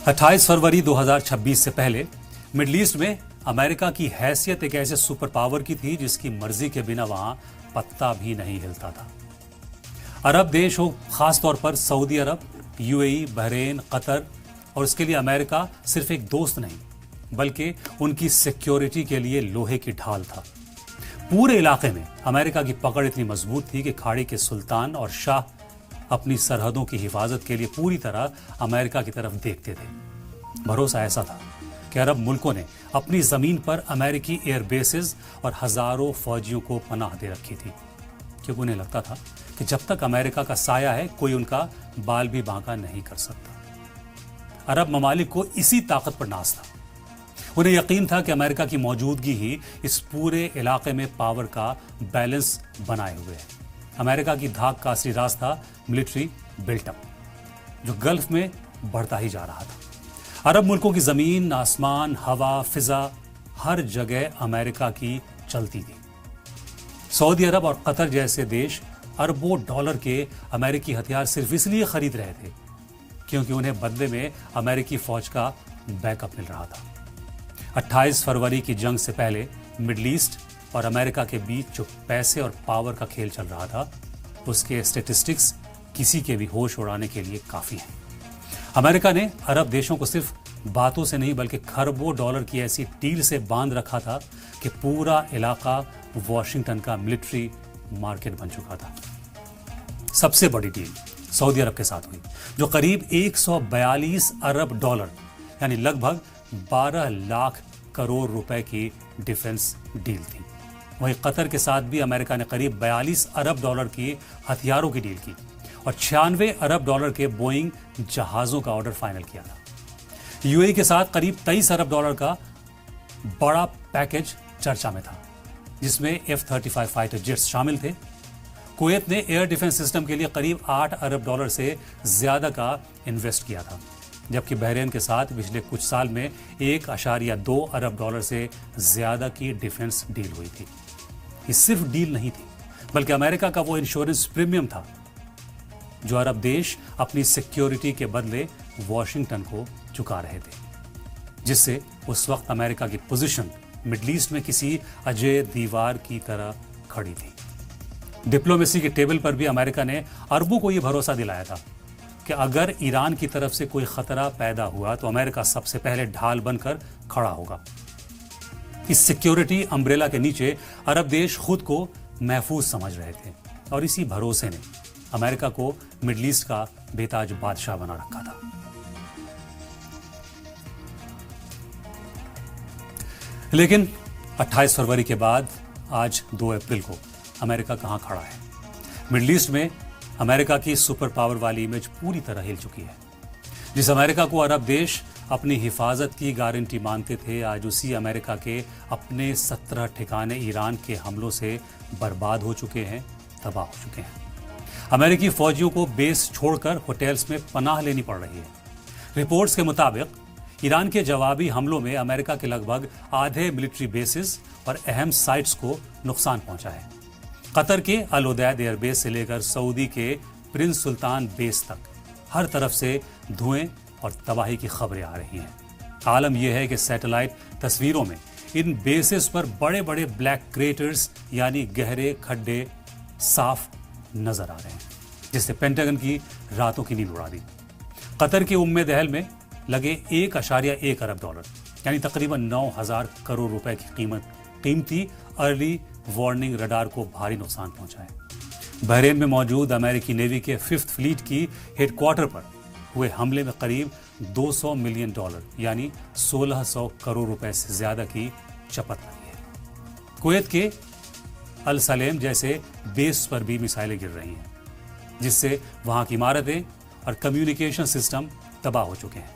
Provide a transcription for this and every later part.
28 फरवरी 2026 से पहले middle east में अमेरिका की हैसियत एक ऐसे सुपर पावर की थी जिसकी मर्जी के बिना वहां पत्ता भी नहीं हिलता था। अरब देश हो, खासतौर पर सऊदी अरब, यूएई, बहरेन, कतर, और इसके लिए अमेरिका सिर्फ एक दोस्त नहीं बल्कि उनकी सिक्योरिटी के लिए लोहे की ढाल था। पूरे इलाके में अमेरिका की पकड़ इतनी मजबूत थी कि खाड़ी के सुल्तान और शाह अपनी सरहदों की हिफाजत के लिए पूरी तरह अमेरिका की तरफ देखते थे। भरोसा ऐसा था कि अरब मुल्कों ने अपनी जमीन पर अमेरिकी एयर बेसेस और हजारों फौजियों को पनाह दे रखी थी, क्योंकि उन्हें लगता था कि जब तक अमेरिका का साया है कोई उनका बाल भी बांका नहीं कर सकता। अरब ममालिक को इसी ताकत पर नाज था। उन्हें यकीन था कि अमेरिका की मौजूदगी ही इस पूरे इलाके में पावर का बैलेंस बनाए हुए है। अमेरिका की धाक का असली राज था मिलिट्री बिल्टअप, जो गल्फ में बढ़ता ही जा रहा था। अरब मुल्कों की जमीन, आसमान, हवा, फिजा, हर जगह अमेरिका की चलती थी। सऊदी अरब और कतर जैसे देश अरबों डॉलर के अमेरिकी हथियार सिर्फ इसलिए खरीद रहे थे क्योंकि उन्हें बदले में अमेरिकी फौज का बैकअप मिल रहा था। 28 फरवरी की जंग से पहले मिडल ईस्ट और अमेरिका के बीच जो पैसे और पावर का खेल चल रहा था, उसके स्टैटिस्टिक्स किसी के भी होश उड़ाने के लिए काफी हैं। अमेरिका ने अरब देशों को सिर्फ बातों से नहीं बल्कि खरबों डॉलर की ऐसी डील से बांध रखा था कि पूरा इलाका वॉशिंगटन का मिलिट्री मार्केट बन चुका था। सबसे बड़ी डील सऊदी अरब के साथ हुई, जो करीब 142 अरब डॉलर यानी लगभग 12 लाख करोड़ रुपए की डिफेंस डील थी। वहीं कतर के साथ भी अमेरिका ने करीब 42 अरब डॉलर की हथियारों की डील की और 96 अरब डॉलर के बोइंग जहाजों का ऑर्डर फाइनल किया था। यूएई के साथ करीब 23 अरब डॉलर का बड़ा पैकेज चर्चा में था, जिसमें F-35 फाइटर जेट्स शामिल थे। कुवैत ने एयर डिफेंस सिस्टम के लिए करीब 8 अरब डॉलर से ज्यादा का इन्वेस्ट किया था, जबकि बहरेन के साथ पिछले कुछ साल में 1.2 अरब डॉलर से ज्यादा की डिफेंस डील हुई थी। ये सिर्फ डील नहीं थी बल्कि अमेरिका का वो इंश्योरेंस प्रीमियम था जो अरब देश अपनी सिक्योरिटी के बदले वॉशिंगटन को चुका रहे थे, जिससे उस वक्त अमेरिका की पोजीशन मिडल ईस्ट में किसी अजेय दीवार की तरह खड़ी थी। डिप्लोमेसी के टेबल पर भी अमेरिका ने अरबों को यह भरोसा दिलाया था कि अगर ईरान की तरफ से कोई खतरा पैदा हुआ तो अमेरिका सबसे पहले ढाल बनकर खड़ा होगा। इस सिक्योरिटी अम्ब्रेला के नीचे अरब देश खुद को महफूज समझ रहे थे और इसी भरोसे ने अमेरिका को मिडल ईस्ट का बेताज बादशाह बना रखा था। लेकिन 28 फरवरी के बाद आज 2 अप्रैल को अमेरिका कहां खड़ा है? मिडल ईस्ट में अमेरिका की सुपर पावर वाली इमेज पूरी तरह हिल चुकी है। जिस अमेरिका को अरब देश अपनी हिफाजत की गारंटी मानते थे, आज उसी अमेरिका के अपने 17 ठिकाने ईरान के हमलों से बर्बाद हो चुके हैं, तबाह हो चुके हैं। अमेरिकी फौजियों को बेस छोड़कर होटल्स में पनाह लेनी पड़ रही है। रिपोर्ट्स के मुताबिक ईरान के जवाबी हमलों में अमेरिका के लगभग आधे मिलिट्री बेसिस और अहम साइट्स को नुकसान पहुंचा है। कतर के अल उदैद एयरबेस से लेकर सऊदी के प्रिंस सुल्तान बेस तक हर तरफ से धुएं और तबाही की खबरें आ रही हैं। आलम यह है कि सैटेलाइट तस्वीरों में इन बेसिस पर बड़े बड़े ब्लैक क्रेटर्स यानी गहरे खड्डे साफ नजर आ रहे हैं, जिससे पेंटागन की रातों की नींद उड़ा दी। कतर के उम्मे दहल में लगे 1.1 अरब डॉलर यानी तकरीबन 9,000 करोड़ रुपए की कीमती अर्ली वार्निंग रडार को भारी नुकसान पहुंचा है। बहरेन में मौजूद अमेरिकी नेवी के 5th फ्लीट की हेडक्वार्टर पर हुए हमले में करीब 200 मिलियन डॉलर यानी 1,600 करोड़ रुपए से ज्यादा की चपत लगी है। कुवैत के अल सलेम जैसे बेस पर भी मिसाइलें गिर रही हैं, जिससे वहां की इमारतें और कम्युनिकेशन सिस्टम तबाह हो चुके हैं।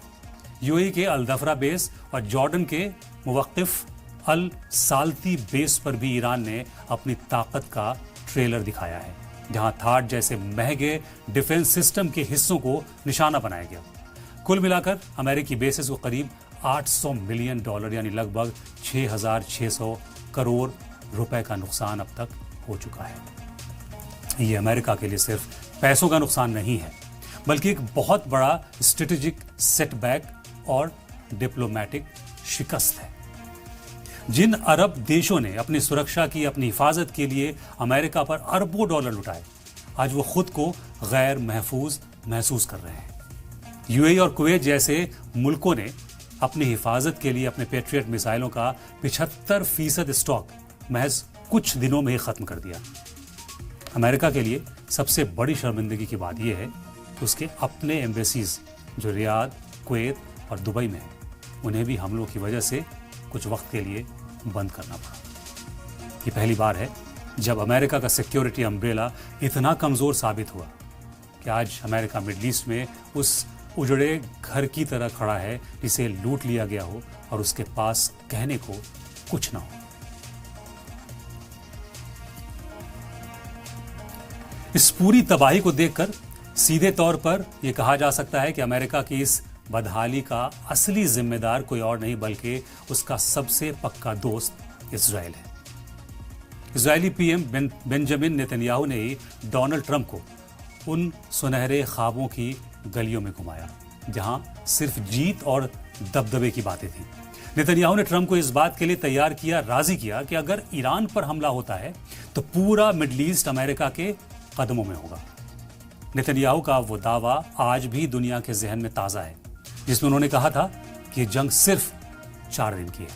यूएई के अल दफरा बेस और जॉर्डन के मुवक्किफ अल साल्ती बेस पर भी ईरान ने अपनी ताकत का ट्रेलर दिखाया है, जहां थाट जैसे महंगे डिफेंस सिस्टम के हिस्सों को निशाना बनाया गया। कुल मिलाकर अमेरिकी बेसिस को करीब 800 मिलियन डॉलर यानी लगभग 6,600 करोड़ रुपए का नुकसान अब तक हो चुका है। ये अमेरिका के लिए सिर्फ पैसों का नुकसान नहीं है, बल्कि एक बहुत बड़ा स्ट्रेटेजिक सेटबैक और डिप्लोमेटिक शिकस्त है। जिन अरब देशों ने अपनी सुरक्षा की, अपनी हिफाजत के लिए अमेरिका पर अरबों डॉलर लुटाए, आज वो खुद को गैर महफूज महसूस कर रहे हैं। यूएई और कुवैत जैसे मुल्कों ने अपनी हिफाजत के लिए अपने पैट्रियट मिसाइलों का 75% स्टॉक महज कुछ दिनों में ही खत्म कर दिया। अमेरिका के लिए सबसे बड़ी शर्मिंदगी की बात यह है कि उसके अपने एम्बेसीज जो रियाद, कुवैत और दुबई में हैं, उन्हें भी हमलों की वजह से कुछ वक्त के लिए बंद करना पड़ा। ये पहली बार है जब अमेरिका का सिक्योरिटी अम्ब्रेला इतना कमजोर साबित हुआ कि आज अमेरिका मिडिल ईस्ट में उस उजड़े घर की तरह खड़ा है जिसे लूट लिया गया हो और उसके पास कहने को कुछ ना हो। इस पूरी तबाही को देखकर सीधे तौर पर यह कहा जा सकता है कि अमेरिका की इस बदहाली का असली जिम्मेदार कोई और नहीं बल्कि उसका सबसे पक्का दोस्त इजराइल है। इजरायली पीएम बेंजामिन नेतन्याहू ने ही डोनाल्ड ट्रंप को उन सुनहरे ख्वाबों की गलियों में घुमाया जहां सिर्फ जीत और दबदबे की बातें थीं। नेतन्याहू ने ट्रंप को इस बात के लिए तैयार किया, राजी किया कि अगर ईरान पर हमला होता है तो पूरा मिडिल ईस्ट अमेरिका के कदमों में होगा। नेतन्याहू का वो दावा आज भी दुनिया के जहन में ताजा है, जिसमें उन्होंने कहा था कि जंग सिर्फ 4 दिन की है।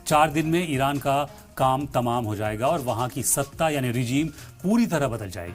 4 दिन में ईरान का काम तमाम हो जाएगा और वहां की सत्ता यानी रिजीम पूरी तरह बदल जाएगी।